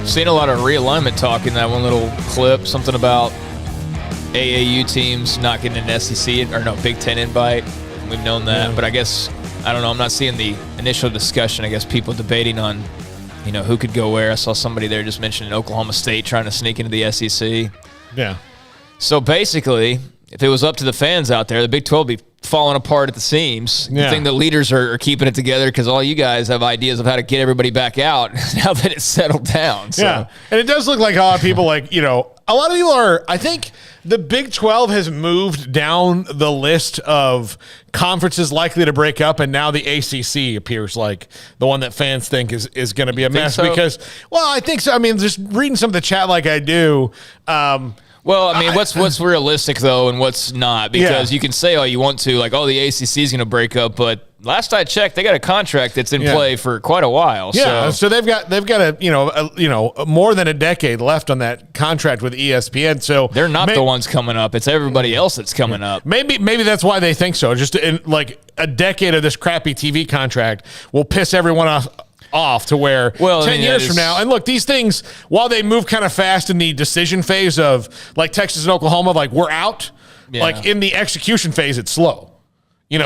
Seen a lot of realignment talk in that one little clip, something about AAU teams not getting an SEC or no Big Ten invite. We've known that, but I guess, I don't know, I'm not seeing the initial discussion. I guess people debating on, who could go where. I saw somebody there just mentioning Oklahoma State trying to sneak into the SEC. Yeah. So basically, if it was up to the fans out there, the Big 12 would be falling apart at the seams. Yeah. I think the leaders are keeping it together because all you guys have ideas of how to get everybody back out now that it's settled down. So. Yeah, and it does look like a lot of people, a lot of people are, I think the Big 12 has moved down the list of conferences likely to break up, and now the ACC appears like the one that fans think is going to be a mess because, I think so. I mean, just reading some of the chat like I do, well, I mean, what's realistic, though, and what's not? Because you can say all you want to, like, the ACC is going to break up, but last I checked, they got a contract that's in play for quite a while. Yeah, so they've got more than a decade left on that contract with ESPN. So they're not the ones coming up; it's everybody else that's coming up. Maybe that's why they think so. Just in like a decade of this crappy TV contract will piss everyone off to where 10 years from now. And look, these things, while they move kind of fast in the decision phase of like Texas and Oklahoma, like we're out, like in the execution phase, it's slow.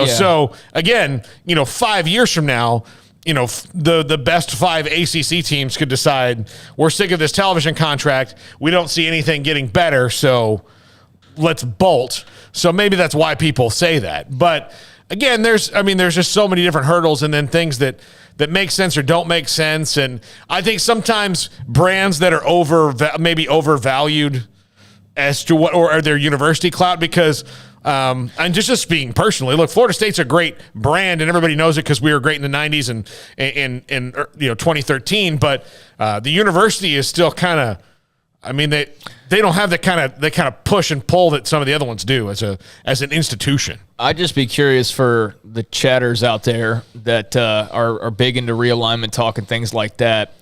So again, 5 years from now, the best 5 ACC teams could decide we're sick of this television contract. We don't see anything getting better. So let's bolt. So maybe that's why people say that. But again, there's just so many different hurdles and then things that make sense or don't make sense. And I think sometimes brands that are maybe overvalued as to what, or their university clout, because and just speaking personally, look, Florida State's a great brand and everybody knows it because we were great in the 90s and in 2013. But the university is still kind of, they don't have the kind of push and pull that some of the other ones do as an institution. I'd just be curious for the chatters out there that are big into realignment talk and things like that.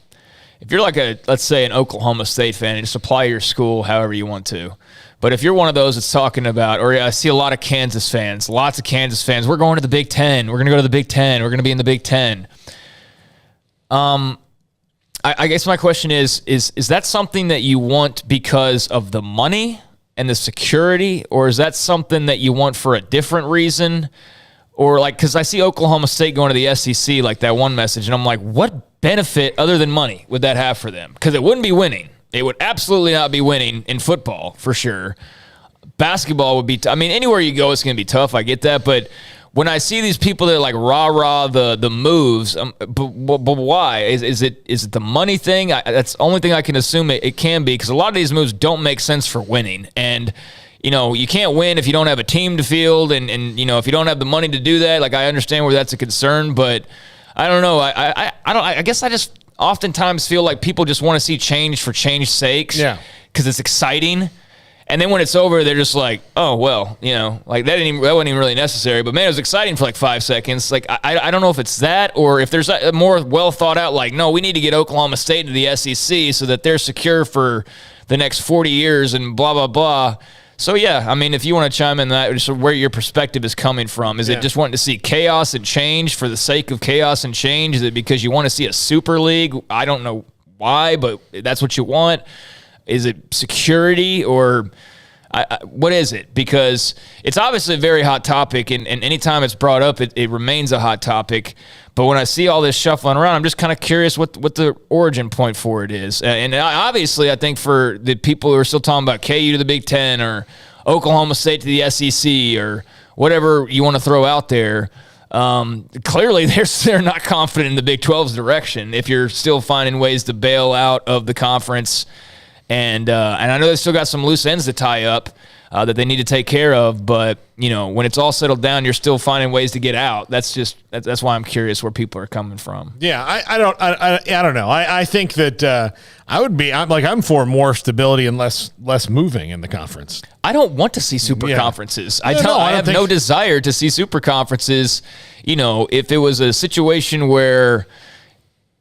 If you're like let's say an Oklahoma State fan, and just apply your school however you want to. But if you're one of those that's talking about, or I see a lot of Kansas fans, lots of Kansas fans, we're going to the Big Ten. We're going to go to the Big Ten. We're going to be in the Big Ten. I guess my question is that something that you want because of the money and the security, or is that something that you want for a different reason? Or because I see Oklahoma State going to the SEC, like that one message, and I'm like, what benefit other than money would that have for them? Because it wouldn't be winning. It would absolutely not be winning in football, for sure. Basketball would be anywhere you go, it's going to be tough. I get that. But when I see these people that like rah-rah the moves, but why? Is it the money thing? That's the only thing I can assume it can be, because a lot of these moves don't make sense for winning. And, you can't win if you don't have a team to field and if you don't have the money to do that. Like, I understand where that's a concern, but I don't know. I guess I just oftentimes feel like people just want to see change for change's sakes. Yeah. Because it's exciting. And then when it's over, they're just like, oh, well, like that wasn't even really necessary. But, man, it was exciting for like 5 seconds. Like, I don't know if it's that, or if there's a more well thought out, like, no, we need to get Oklahoma State to the SEC so that they're secure for the next 40 years and blah, blah, blah. So, yeah, if you want to chime in that, just where your perspective is coming from. Is it just wanting to see chaos and change for the sake of chaos and change? Is it because you want to see a super league? I don't know why, but that's what you want. Is it security, or what is it? Because it's obviously a very hot topic, and anytime it's brought up, it remains a hot topic. But when I see all this shuffling around, I'm just kind of curious what the origin point for it is. And obviously, I think for the people who are still talking about KU to the Big Ten or Oklahoma State to the SEC or whatever you want to throw out there, clearly they're not confident in the Big 12's direction if you're still finding ways to bail out of the conference. And I know they still got some loose ends to tie up that they need to take care of. But, when it's all settled down, you're still finding ways to get out. That's why I'm curious where people are coming from. Yeah, I don't know. I think that I'm for more stability and less moving in the conference. I don't want to see super conferences. I have no desire to see super conferences. If it was a situation where,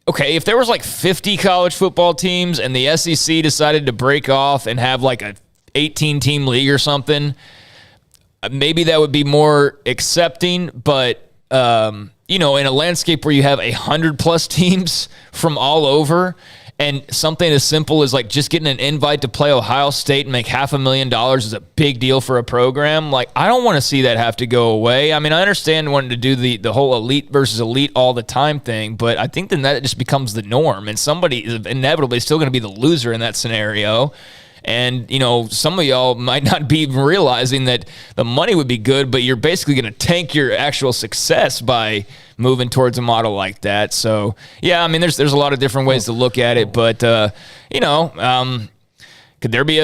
okay, if there was like 50 college football teams and the SEC decided to break off and have like a 18-team league or something, maybe that would be more accepting. But, in a landscape where you have 100-plus teams from all over And something as simple as like just getting an invite to play Ohio State and make $500,000 is a big deal for a program. Like, I don't want to see that have to go away. I mean, I understand wanting to do the whole elite versus elite all the time thing, but I think then that just becomes the norm, and somebody is inevitably still going to be the loser in that scenario. And, you know, some of y'all might not be even realizing that the money would be good, but you're basically going to tank your actual success by moving towards a model like that. So, yeah, I mean, there's a lot of different ways to look at it, but, could there be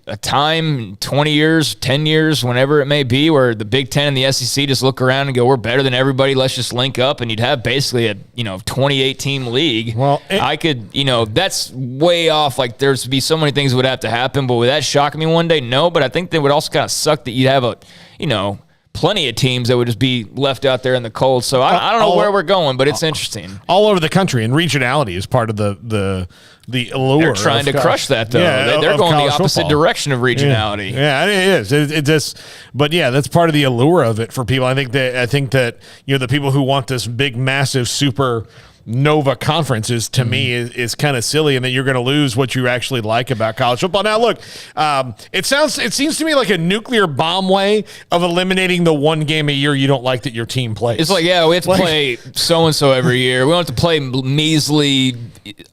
a time, 20 years, 10 years, whenever it may be, where the Big Ten and the SEC just look around and go, we're better than everybody, let's just link up, and you'd have basically a 28-team league? Well, I could, that's way off. Like, there's be so many things that would have to happen, but would that shock me one day? No, but I think that would also kind of suck that you'd have plenty of teams that would just be left out there in the cold. So I don't know where we're going, but it's interesting. All over the country, and regionality is part of the allure. They're trying to crush that, though. Yeah, they're going the opposite direction of regionality. Yeah, it is. It just, but yeah, that's part of the allure of it for people. I think that the people who want this big, massive, super Nova conferences, to me, is kind of silly, and that you're going to lose what you actually like about college football. Now, look, it seems to me like a nuclear bomb way of eliminating the one game a year you don't like that your team plays. It's like, yeah, we have to play so-and-so every year. We don't have to play measly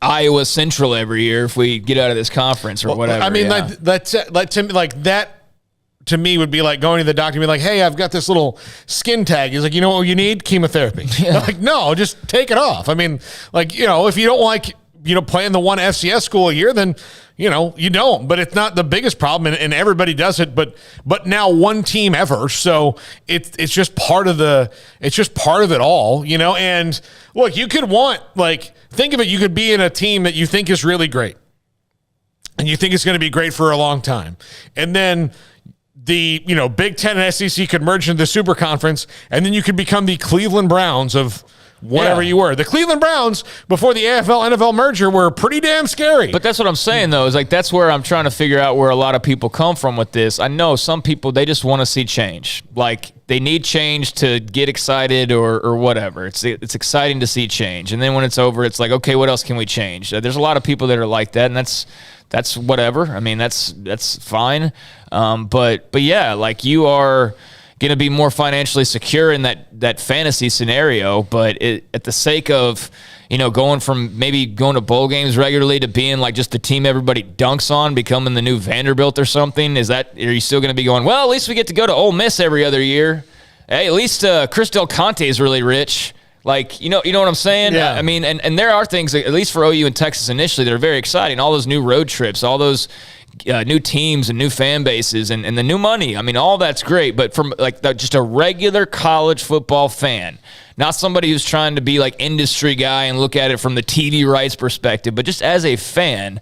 Iowa Central every year if we get out of this conference or whatever. I mean, that to me would be like going to the doctor and be like, hey, I've got this little skin tag. He's like, you know what you need? Chemotherapy. Yeah. Like, no, just take it off. I mean, like, if you don't like, playing the one FCS school a year, then, you don't. But it's not the biggest problem, and everybody does it. But now one team ever, so it's just part of it all, And look, you could think of it. You could be in a team that you think is really great, and you think it's going to be great for a long time, and then the Big Ten and SEC could merge into the Super Conference, and then you could become the Cleveland Browns of whatever you were. The Cleveland Browns before the AFL-NFL merger were pretty damn scary. But that's what I'm saying, though, is like that's where I'm trying to figure out where a lot of people come from with this. I know some people, they just want to see change. Like, they need change to get excited or whatever. It's exciting to see change. And then when it's over, it's like, okay, what else can we change? There's a lot of people that are like that, and that's whatever. I mean, that's fine. But yeah, like, you are going to be more financially secure in that fantasy scenario, but at the sake of, going from maybe going to bowl games regularly to being like just the team everybody dunks on, becoming the new Vanderbilt or something, are you still going to be going, well, at least we get to go to Ole Miss every other year? Hey, at least Chris Del Conte is really rich. Like, you know what I'm saying? Yeah. I mean, and there are things, at least for OU and Texas initially, that are very exciting. All those new road trips, all those new teams and new fan bases and the new money. I mean, all that's great. But from just a regular college football fan, not somebody who's trying to be like industry guy and look at it from the TV rights perspective, but just as a fan,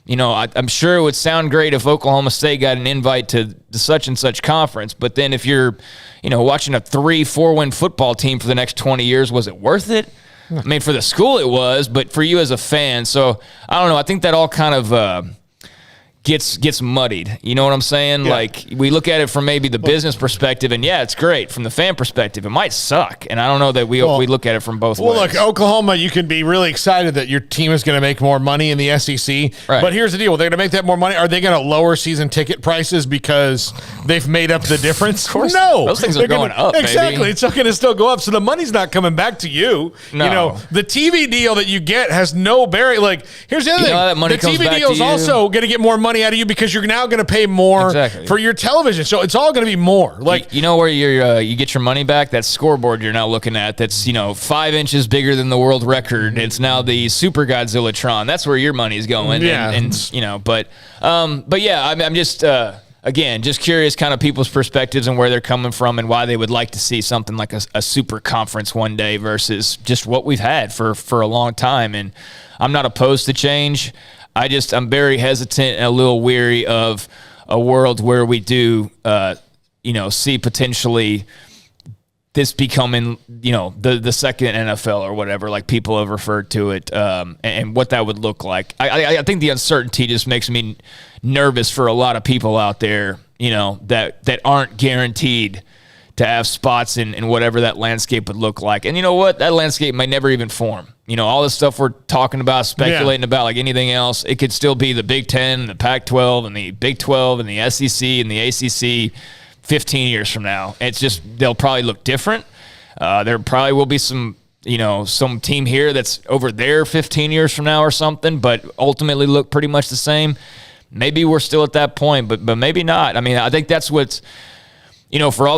I'm sure it would sound great if Oklahoma State got an invite to the such and such conference. But then if you're, watching a 3-4 win football team for the next 20 years, was it worth it? I mean, for the school it was, but for you as a fan. So I don't know. I think that all kind of gets muddied. You know what I'm saying? Yeah. Like, we look at it from maybe the business perspective, and yeah, it's great. From the fan perspective, it might suck. And I don't know that we look at it from both ways. Well, look, Oklahoma, you can be really excited that your team is going to make more money in the SEC. Right. But here's the deal. They're going to make that more money. Are they going to lower seison ticket prices because they've made up the difference? Of course. No. Those things are going up, exactly. Baby. It's not going to still go up. So the money's not coming back to you. No. The TV deal that you get has no bearing. Like, here's the other thing. That money the comes TV back deal is to you. also going to get more money out of you because you're now going to pay more for your television. So it's all going to be more. Like, you know where you get your money back? That scoreboard you're now looking at that's 5 inches bigger than the world record. It's now the Super Godzillatron. That's where your money's going. Yeah. But yeah, I'm just again, just curious kind of people's perspectives and where they're coming from and why they would like to see something like a super conference one day versus just what we've had for a long time. And I'm not opposed to change. I'm very hesitant and a little weary of a world where we do, see potentially this becoming, the second NFL or whatever, like people have referred to it, and what that would look like. I think the uncertainty just makes me nervous for a lot of people out there, that aren't guaranteed to have spots in whatever that landscape would look like. And you know what? That landscape might never even form. all the stuff we're talking about, speculating about like anything else, it could still be the Big Ten, the Pac-12, and the Big 12, and the SEC, and the ACC 15 years from now. It's just they'll probably look different. There probably will be some team here that's over there 15 years from now or something, but ultimately look pretty much the same. Maybe we're still at that point, but maybe not. I mean, I think that's what's, for all the